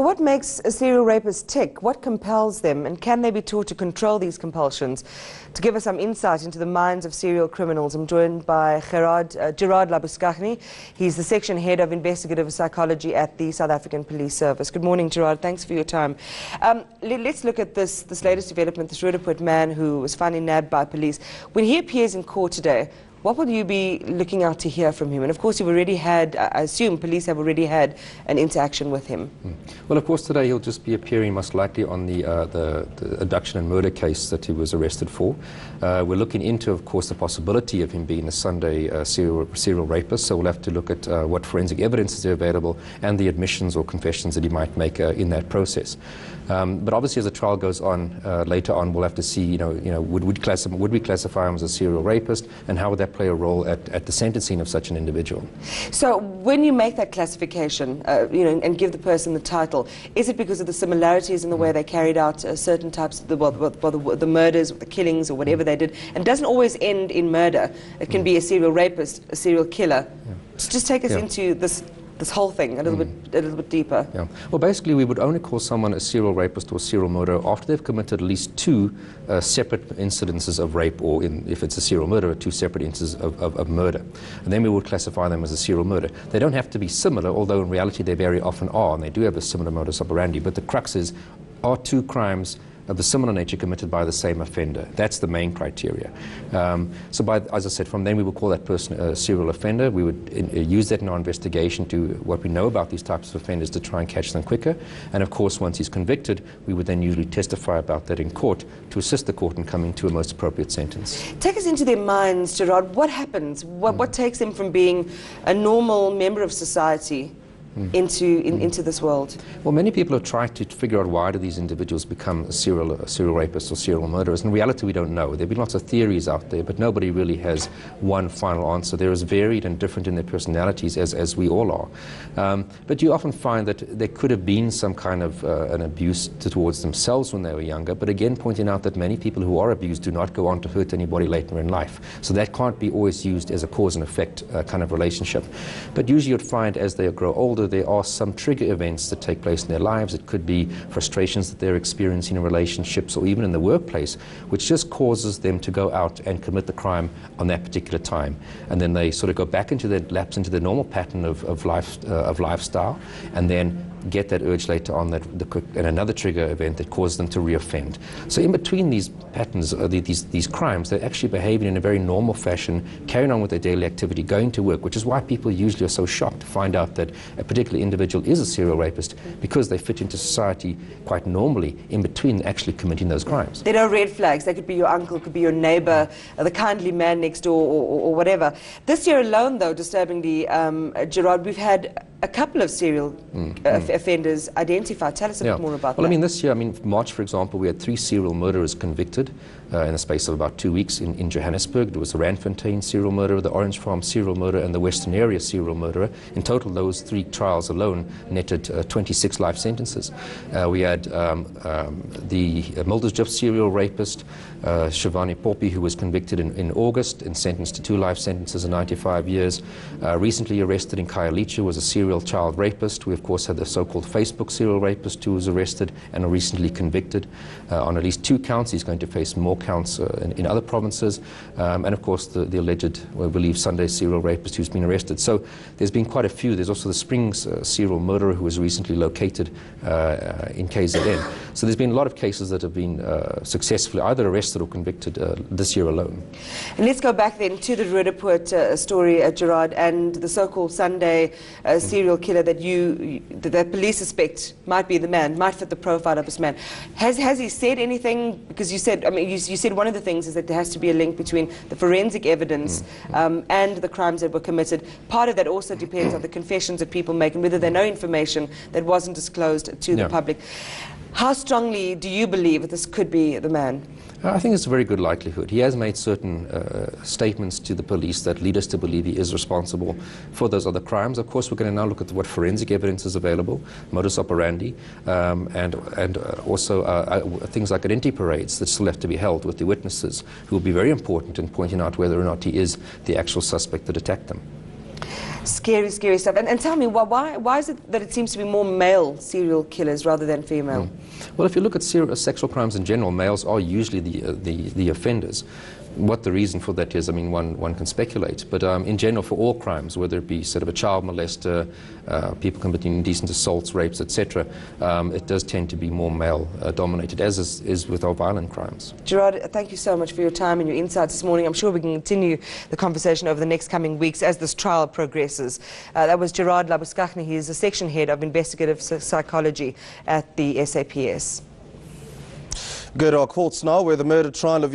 Well, what makes a serial rapist tick? What compels them? And can they be taught to control these compulsions? To give us some insight into the minds of serial criminals, I'm joined by Brig Labuschagne. He's the section head of investigative psychology at the South African Police Service. Good morning, Gerard. Thanks for your time. Let's look at this latest development, this Roodepoort man who was finally nabbed by police. When he appears in court today, what will you be looking out to hear from him? And of course, you've already had, I assume police have already had an interaction with him. Well, of course, today he'll just be appearing most likely on the abduction and murder case that he was arrested for. We're looking into, of course, the possibility of him being a Sunday serial rapist, so we'll have to look at what forensic evidence is available and the admissions or confessions that he might make in that process. But obviously, as the trial goes on, later on, we'll have to see, would we classify him as a serial rapist, and how would that play a role at the sentencing of such an individual? So when you make that classification, and give the person the title, is it because of the similarities in the way they carried out certain types of the murders, the killings, or whatever they did? And it doesn't always end in murder. It can be a serial rapist, a serial killer. Yeah. So just take us into this whole thing a little bit deeper. Yeah. Well, basically, we would only call someone a serial rapist or serial murderer after they've committed at least two separate incidences of rape, or if it's a serial murderer, two separate instances of murder. And then we would classify them as a serial murder. They don't have to be similar, although in reality they very often are, and they do have a similar modus operandi. But the crux is, are two crimes of the similar nature committed by the same offender? That's the main criteria. As I said, from then we would call that person a serial offender. We would use that in our investigation to what we know about these types of offenders to try and catch them quicker. And of course, once he's convicted, we would then usually testify about that in court to assist the court in coming to a most appropriate sentence. Take us into their minds, Gerard. What happens? What takes them from being a normal member of society into this world? Well, many people have tried to figure out why do these individuals become serial rapists or serial murderers. In reality, we don't know. There have been lots of theories out there, but nobody really has one final answer. They're as varied and different in their personalities as we all are. But you often find that there could have been some kind of an abuse towards themselves when they were younger, but again pointing out that many people who are abused do not go on to hurt anybody later in life. So that can't be always used as a cause and effect kind of relationship. But usually you'd find as they grow older, there are some trigger events that take place in their lives. It could be frustrations that they're experiencing in relationships or even in the workplace, which just causes them to go out and commit the crime on that particular time. And then they sort of go back into their lapse into the normal pattern of lifestyle, and then get that urge later on, and another trigger event that causes them to reoffend. So in between these patterns, these crimes, they're actually behaving in a very normal fashion, carrying on with their daily activity, going to work, which is why people usually are so shocked to find out that a particular individual is a serial rapist, because they fit into society quite normally in between actually committing those crimes. There are red flags. They could be your uncle, could be your neighbor, the kindly man next door, or whatever. This year alone, though, disturbingly, Gerard, we've had a couple of serial offenders identified. Tell us a bit more about that. Well, I mean, this year, March, for example, we had 3 serial murderers convicted in the space of about 2 weeks in Johannesburg. There was the Randfontein serial murderer, the Orange Farm serial murderer, and the Western Area serial murderer. In total, those 3 trials alone netted 26 life sentences. We had the Mildersdorp serial rapist, Shivani Poppy, who was convicted in August and sentenced to 2 life sentences and 95 years. Recently arrested in Khayelitsha was a serial child rapist. We, of course, had the so-called Facebook serial rapist who was arrested and recently convicted on at least 2 counts. He's going to face more counts in other provinces. And, of course, the alleged, we believe, Sunday serial rapist who's been arrested. So there's been quite a few. There's also the Springs serial murderer who was recently located in KZN. So there's been a lot of cases that have been successfully either arrested or convicted this year alone. And let's go back then to the Roodepoort story, Gerard, and the so-called Sunday serial killer that police suspect might be the man, might fit the profile of this man. Has he said anything? Because you said, you said one of the things is that there has to be a link between the forensic evidence and the crimes that were committed. Part of that also depends on the confessions that people make and whether they know information that wasn't disclosed to the public. How strongly do you believe that this could be the man? I think it's a very good likelihood. He has made certain statements to the police that lead us to believe he is responsible for those other crimes. Of course, we're going to now look at what forensic evidence is available, modus operandi, and also things like identity parades that still have to be held with the witnesses, who will be very important in pointing out whether or not he is the actual suspect that attacked them. Scary, scary stuff. And tell me, why is it that it seems to be more male serial killers rather than female? Well, if you look at sexual crimes in general, males are usually the offenders. What the reason for that is, I mean, one can speculate. But in general, for all crimes, whether it be sort of a child molester, people committing indecent assaults, rapes, etc., it does tend to be more male-dominated, as is with our violent crimes. Gerard, thank you so much for your time and your insights this morning. I'm sure we can continue the conversation over the next coming weeks as this trial progresses. That was Gerard Labuschagne. He is the section head of investigative psychology at the SAPS. Go to our courts now, where the murder trial of